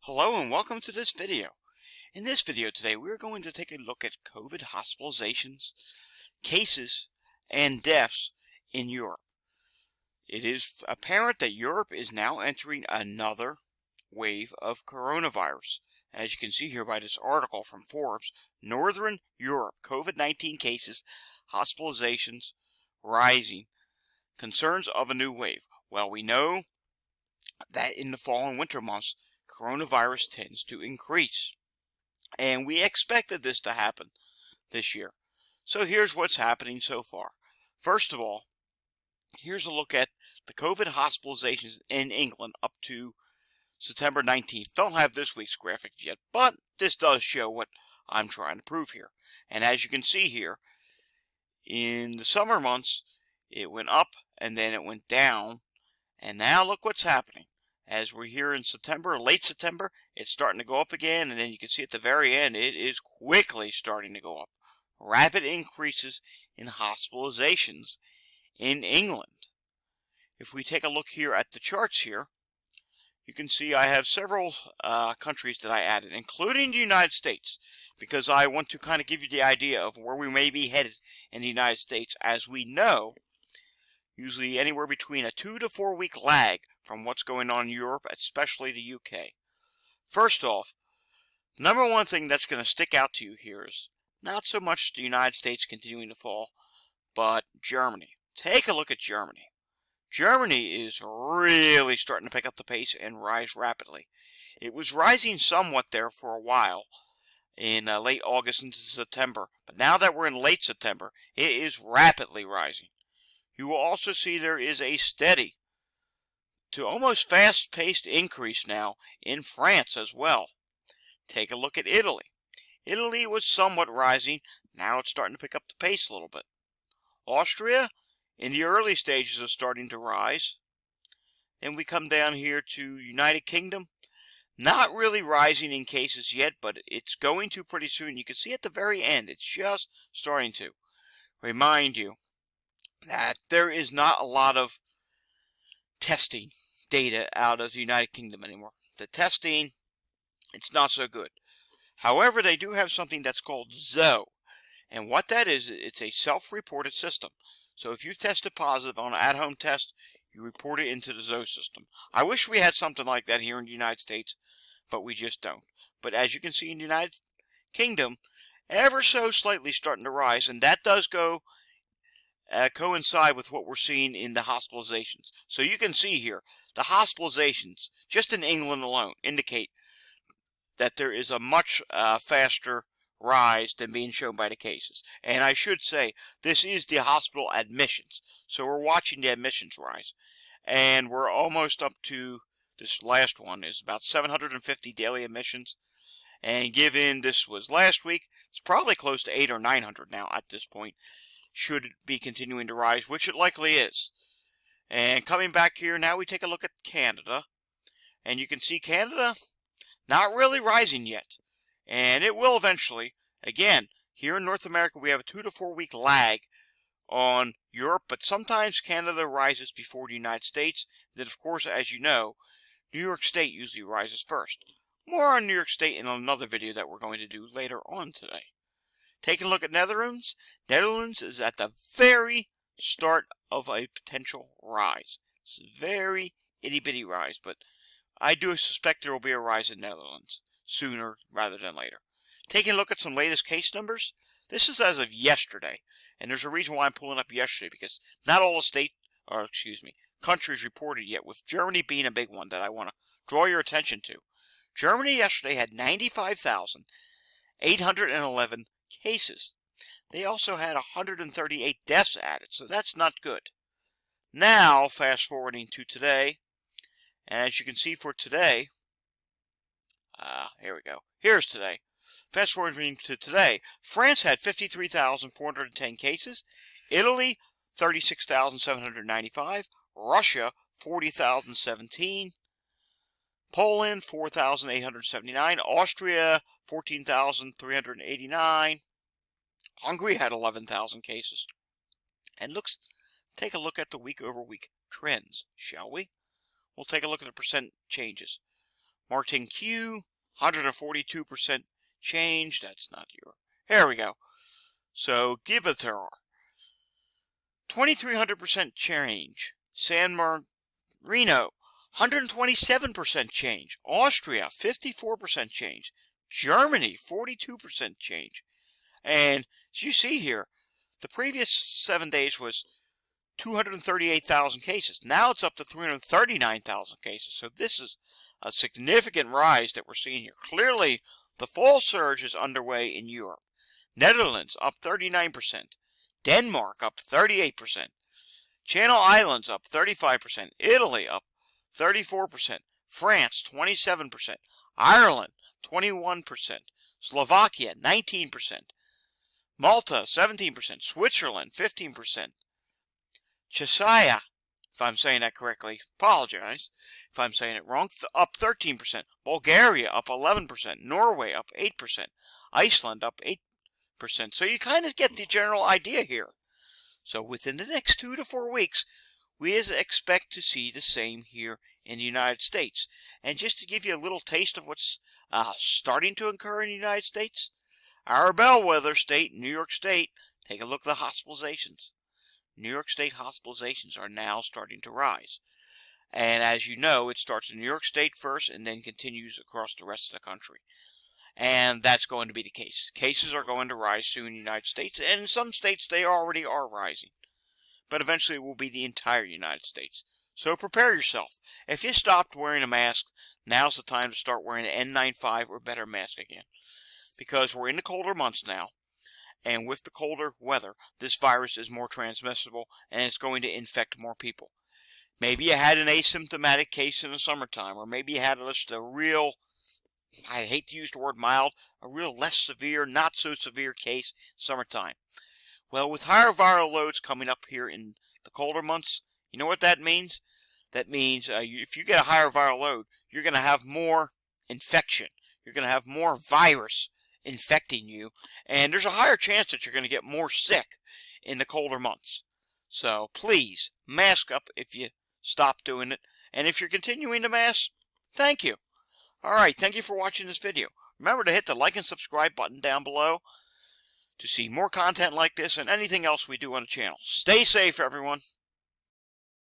Hello and welcome to this video. In this video today, we're going to take a look at COVID hospitalizations, cases, and deaths in Europe. It is apparent that Europe is now entering another wave of coronavirus. As you can see here by this article from Forbes, Northern Europe, COVID-19 cases, hospitalizations rising, concerns of a new wave. Well, we know that in the fall and winter months, coronavirus tends to increase. And we expected this to happen this year. So here's what's happening so far. First of all, here's a look at the COVID hospitalizations in England up to September 19th. Don't have this week's graphics yet, but this does show what I'm trying to prove here. And as you can see here, in the summer months, it went up and then it went down. And now look what's happening. As we're here in September, late September, it's starting to go up again, and then you can see at the very end, it is quickly starting to go up. Rapid increases in hospitalizations in England. If we take a look here at the charts here, you can see I have several countries that I added, including the United States, because I want to kind of give you the idea of where we may be headed in the United States. As we know, usually anywhere between a 2 to 4 week lag from what's going on in Europe, especially the UK. First off, number one thing that's going to stick out to you here is not so much the United States continuing to fall, but Germany. Take a look at Germany. Germany is really starting to pick up the pace and rise rapidly. It was rising somewhat there for a while in late August into September, but now that we're in late September, it is rapidly rising. You will also see there is a steady to almost fast-paced increase now in France as well. Take a look at Italy. Italy was somewhat rising. Now it's starting to pick up the pace a little bit. Austria, in the early stages, is starting to rise. Then we come down here to United Kingdom. Not really rising in cases yet, but it's going to pretty soon. You can see at the very end, it's just starting to. Remind you that there is not a lot of testing data out of the United Kingdom anymore. The testing, it's not so good. However, they do have something that's called ZOE. And what that is, it's a self-reported system. So if you've tested positive on an at-home test, you report it into the ZOE system. I wish we had something like that here in the United States, but we just don't. But as you can see in the United Kingdom, ever so slightly starting to rise, and that does coincide with what we're seeing in the hospitalizations. So you can see here, the hospitalizations, just in England alone, indicate that there is a much faster rise than being shown by the cases. And I should say, this is the hospital admissions. So we're watching the admissions rise. And we're almost up to, this last one is about 750 daily admissions. And given this was last week, it's probably close to 800 or 900 now at this point. Should be continuing to rise, which it likely is. And coming back here, now we take a look at Canada. And you can see Canada not really rising yet. And it will eventually. Again, here in North America, we have a 2 to 4 week lag on Europe, but sometimes Canada rises before the United States. Then, of course, as you know, New York State usually rises first. More on New York State in another video that we're going to do later on today. Taking a look at Netherlands. Netherlands is at the very start of a potential rise. It's a very itty-bitty rise, but I do suspect there will be a rise in Netherlands sooner rather than later. Taking a look at some latest case numbers. This is as of yesterday, and there's a reason why I'm pulling up yesterday, because not all the countries reported yet, with Germany being a big one that I want to draw your attention to. Germany yesterday had 95,811 cases. They also had 138 deaths added, so that's not good. Now, fast forwarding to today, as you can see for today, here we go. Here's today. Fast forwarding to today, France had 53,410 cases, Italy 36,795, Russia 40,017, Poland 4,879, Austria 14,389, Hungary had 11,000 cases. And take a look at the week-over-week trends, shall we? We'll take a look at the percent changes. Martin Q, 142% change. That's not your. Here we go. So Gibraltar, 2,300% change. San Marino, 127% change. Austria, 54% change. Germany, 42% change. And as you see here, the previous 7 days was 238,000 cases. Now it's up to 339,000 cases. So this is a significant rise that we're seeing here. Clearly, the fall surge is underway in Europe. Netherlands up 39%. Denmark up 38%. Channel Islands up 35%. Italy up 34%. France 27%. Ireland 21%. Slovakia 19%. Malta 17%. Switzerland 15%. Czechia, if I'm saying that correctly, apologize if I'm saying it wrong, up 13%. Bulgaria up 11%. Norway up 8%. Iceland up 8%. So you kind of get the general idea here. So within the next 2 to 4 weeks, we expect to see the same here in the United States. And just to give you a little taste of what's starting to occur in the United States, our bellwether state, New York State, take a look at the hospitalizations. New York State hospitalizations are now starting to rise. And as you know, it starts in New York State first and then continues across the rest of the country. And that's going to be the case. Cases are going to rise soon in the United States, and in some states they already are rising. But eventually it will be the entire United States. So prepare yourself. If you stopped wearing a mask, now's the time to start wearing an N95 or better mask again. Because we're in the colder months now. And with the colder weather, this virus is more transmissible and it's going to infect more people. Maybe you had an asymptomatic case in the summertime, or maybe you had just a real, I hate to use the word mild, a real less severe, not so severe case summertime. Well, with higher viral loads coming up here in the colder months, you know what that means? That means if you get a higher viral load, you're going to have more infection. You're going to have more virus infecting you, and there's a higher chance that you're going to get more sick in the colder months. So please, mask up if you stop doing it, and if you're continuing to mask, thank you. Alright, thank you for watching this video. Remember to hit the like and subscribe button down below to see more content like this and anything else we do on the channel. Stay safe, everyone.